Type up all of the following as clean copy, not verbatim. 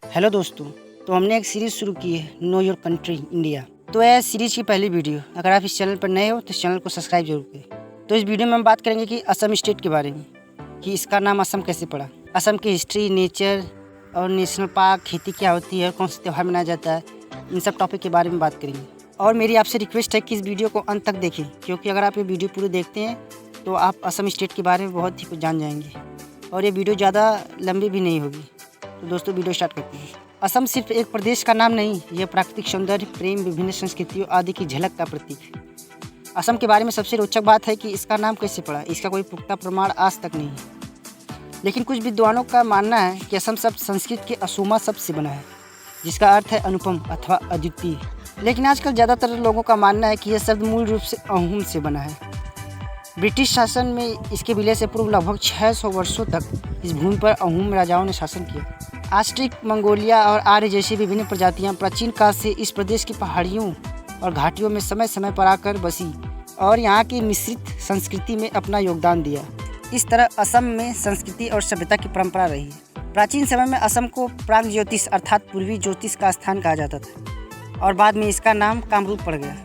Hello दोस्तों, तो हमने एक सीरीज़ शुरू की है नो योर कंट्री इंडिया। तो यह सीरीज़ की पहली वीडियो। अगर आप इस चैनल पर नए हो तो इस चैनल को सब्सक्राइब जरूर करें। तो इस वीडियो में हम बात करेंगे कि असम स्टेट के बारे में, कि इसका नाम असम कैसे पड़ा, असम की हिस्ट्री, नेचर और नेशनल पार्क, खेती क्या होती है, कौन सा त्यौहार मनाया जाता है, इन सब टॉपिक के बारे में बात करेंगे। और मेरी आपसे रिक्वेस्ट है कि इस वीडियो को अंत तक देखें, क्योंकि अगर आप ये वीडियो पूरी देखते हैं तो आप असम स्टेट के बारे में बहुत ही कुछ जान जाएंगे और ये वीडियो ज़्यादा लंबी भी नहीं होगी। तो दोस्तों वीडियो स्टार्ट करते हैं। असम सिर्फ एक प्रदेश का नाम नहीं, यह प्राकृतिक सौंदर्य, प्रेम, विभिन्न संस्कृतियों आदि की झलक का प्रतीक है। असम के बारे में सबसे रोचक बात है कि इसका नाम कैसे पड़ा। इसका कोई पुख्ता प्रमाण आज तक नहीं है, लेकिन कुछ विद्वानों का मानना है कि असम शब्द संस्कृत के असोमा शब्द से बना है, जिसका अर्थ है अनुपम अथवा अद्वितीय। लेकिन आजकल ज़्यादातर लोगों का मानना है कि यह शब्द मूल रूप से अहोम से बना है। ब्रिटिश शासन में इसके विलय से पूर्व लगभग 600 वर्षों तक इस भूमि पर अहोम राजाओं ने शासन किया। आस्ट्रिक, मंगोलिया और आर्य जैसी विभिन्न प्रजातियां प्राचीन काल से इस प्रदेश की पहाड़ियों और घाटियों में समय समय पर आकर बसी और यहाँ की मिश्रित संस्कृति में अपना योगदान दिया। इस तरह असम में संस्कृति और सभ्यता की परंपरा रही है। प्राचीन समय में असम को प्राग ज्योतिष अर्थात पूर्वी ज्योतिष का स्थान कहा जाता था और बाद में इसका नाम कामरूप पड़ गया।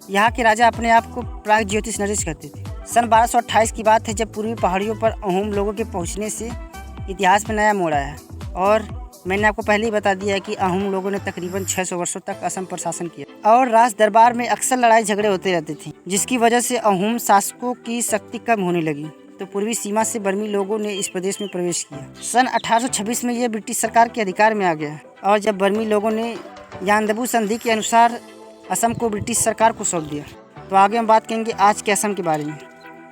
यहाँ के राजा अपने आप को प्राग ज्योतिष नरेश कहते थे। सन 1228 की बात है जब पूर्वी पहाड़ियों पर अहोम लोगों के पहुँचने से इतिहास में नया मोड़ आया। और मैंने आपको पहले ही बता दिया है कि अहोम लोगों ने तकरीबन 600 वर्षों तक असम पर शासन किया और राज दरबार में अक्सर लड़ाई झगड़े होते रहते थे, जिसकी वजह से अहोम शासकों की शक्ति कम होने लगी। तो पूर्वी सीमा से बर्मी लोगों ने इस प्रदेश में प्रवेश किया। सन 1826 में यह ब्रिटिश सरकार के अधिकार में आ गया और जब बर्मी लोगों ने यानदबू संधि के अनुसार असम को ब्रिटिश सरकार को सौंप दिया। तो आगे हम बात करेंगे आज के असम के बारे में।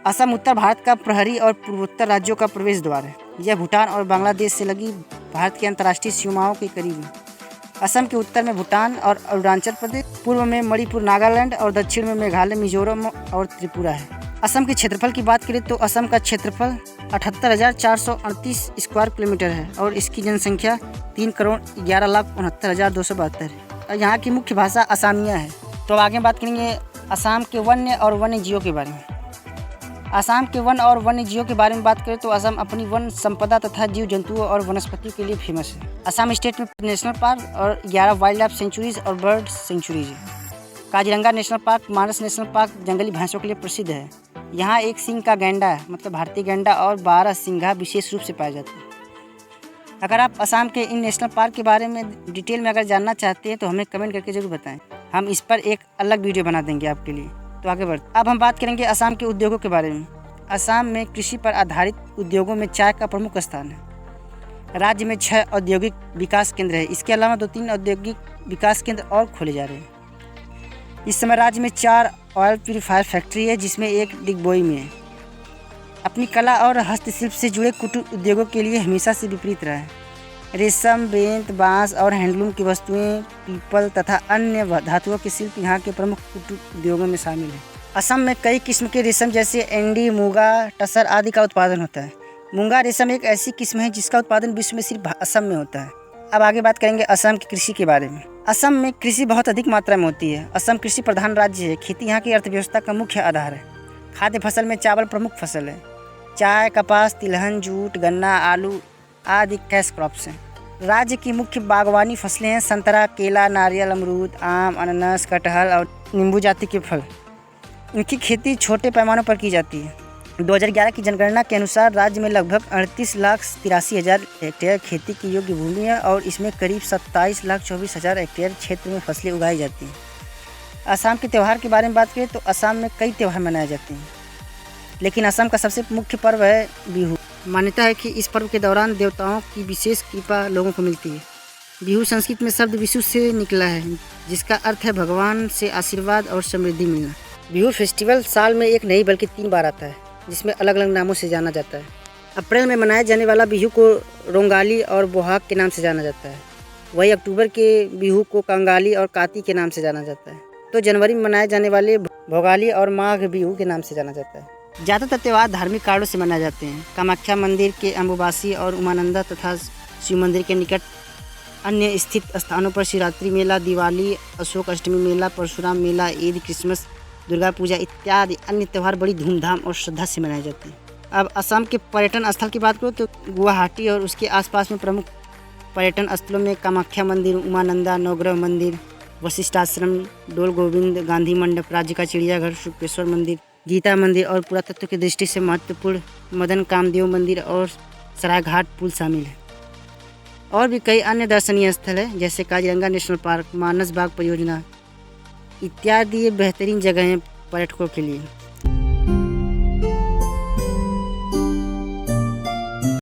असम उत्तर भारत का प्रहरी और पूर्वोत्तर राज्यों का प्रवेश द्वार है। यह भूटान और बांग्लादेश से लगी भारत की अंतर्राष्ट्रीय सीमाओं के करीब है। असम के उत्तर में भूटान और अरुणाचल प्रदेश, पूर्व में मणिपुर, नागालैंड और दक्षिण में मेघालय, मिजोरम और त्रिपुरा है। असम के क्षेत्रफल की बात करें तो असम का क्षेत्रफल 78,438 स्क्वायर किलोमीटर है और इसकी जनसंख्या 3,11,69,272 है और यहाँ की मुख्य भाषा असामिया है। तो आगे बात करेंगे असम के वन्य और वन्य जीवों के बारे में। असम के वन और वन्य जीवों के बारे में बात करें तो असम अपनी वन संपदा तथा जीव जंतुओं और वनस्पतियों के लिए फेमस है। असम स्टेट में नेशनल पार्क और 11 वाइल्ड लाइफ सेंचुरीज और बर्ड सेंचुरीज है। काजीरंगा नेशनल पार्क, मानस नेशनल पार्क जंगली भैंसों के लिए प्रसिद्ध है। यहाँ एक सींग का गैंडा है, मतलब भारतीय गैंडा, और 12 सिंघा विशेष रूप से पाया जाता है। अगर आप असम के इन नेशनल पार्क के बारे में डिटेल में अगर जानना चाहते हैं तो हमें कमेंट करके जरूर बताएं, हम इस पर एक अलग वीडियो बना देंगे आपके लिए। तो आगे बढ़ते अब हम बात करेंगे असम के उद्योगों के बारे में। असम में कृषि पर आधारित उद्योगों में चाय का प्रमुख स्थान है। राज्य में 6 औद्योगिक विकास केंद्र है। इसके अलावा 2-3 औद्योगिक विकास केंद्र और खोले जा रहे हैं। इस समय राज्य में 4 ऑयल प्यूरीफायर फैक्ट्री है, जिसमें एक डिगबोई में है। अपनी कला और हस्तशिल्प से जुड़े कुटीर उद्योगों के लिए हमेशा से विपरीत रहा है। रेशम, बेंत, बांस और हैंडलूम की वस्तुएं, पीपल तथा अन्य धातुओं के शिल्प यहाँ के प्रमुख कुटीर उद्योगों में शामिल है। असम में कई किस्म के रेशम जैसे एंडी, मूंगा, टसर आदि का उत्पादन होता है। मूंगा रेशम एक ऐसी किस्म है जिसका उत्पादन विश्व में सिर्फ असम में होता है। अब आगे बात करेंगे असम की कृषि के बारे में। असम में कृषि बहुत अधिक मात्रा में होती है। असम कृषि प्रधान राज्य है। खेती यहाँ की अर्थव्यवस्था का मुख्य आधार है। खाद्य फसल में चावल प्रमुख फसल है। चाय, कपास, तिलहन, जूट, गन्ना, आलू आदि कैश क्रॉप्स हैं। राज्य की मुख्य बागवानी फसलें हैं संतरा, केला, नारियल, अमरूद, आम, अनानास, कटहल और नींबू जाति के फल। इनकी खेती छोटे पैमानों पर की जाती है। 2011 की जनगणना के अनुसार राज्य में लगभग 38,83,000 हेक्टेयर खेती की योग्य भूमि है और इसमें करीब 27,24,000 हेक्टेयर क्षेत्र में फसलें उगाई जाती हैं। असम के त्यौहार के बारे में बात करें तो असम में कई त्यौहार मनाए जाते हैं, लेकिन असम का सबसे मुख्य पर्व है बिहू। मान्यता है कि इस पर्व के दौरान देवताओं की विशेष कृपा लोगों को मिलती है। बिहू संस्कृत में शब्द विशु से निकला है, जिसका अर्थ है भगवान से आशीर्वाद और समृद्धि मिलना। बिहू फेस्टिवल साल में एक नहीं बल्कि 3 बार आता है, जिसमें अलग अलग नामों से जाना जाता है। अप्रैल में मनाए जाने वाला बिहू को रोंगाली और बोहाग के नाम से जाना जाता है। वही अक्टूबर के बिहू को कंगाली और काती के नाम से जाना जाता है। तो जनवरी में मनाए जाने वाले भोगाली और माघ बिहू के नाम से जाना जाता है। ज़्यादातर त्यौहार धार्मिक कारणों से मनाए जाते हैं। कामाख्या मंदिर के अम्बुबासी और उमानंदा तथा शिव मंदिर के निकट अन्य स्थित स्थानों पर शिवरात्रि मेला, दिवाली, अशोक अष्टमी मेला, परशुराम मेला, ईद, क्रिसमस, दुर्गा पूजा इत्यादि अन्य त्यौहार बड़ी धूमधाम और श्रद्धा से मनाए जाते हैं। अब असम के पर्यटन स्थल की बात करूँ तो गुवाहाटी और उसके आसपास में प्रमुख पर्यटन स्थलों में कामाख्या मंदिर, उमानंदा, नवग्रह मंदिर, वशिष्ठ आश्रम, डोल गोविंद, गांधी मंडप, राज्य का चिड़ियाघर, शुक्रेश्वर मंदिर, गीता मंदिर और पुरातत्व की दृष्टि से महत्वपूर्ण मदन कामदेव मंदिर और सरायघाट पुल शामिल है। और भी कई अन्य दर्शनीय स्थल है जैसे काजीरंगा नेशनल पार्क, मानस बाग परियोजना इत्यादि। ये बेहतरीन जगह हैं पर्यटकों के लिए।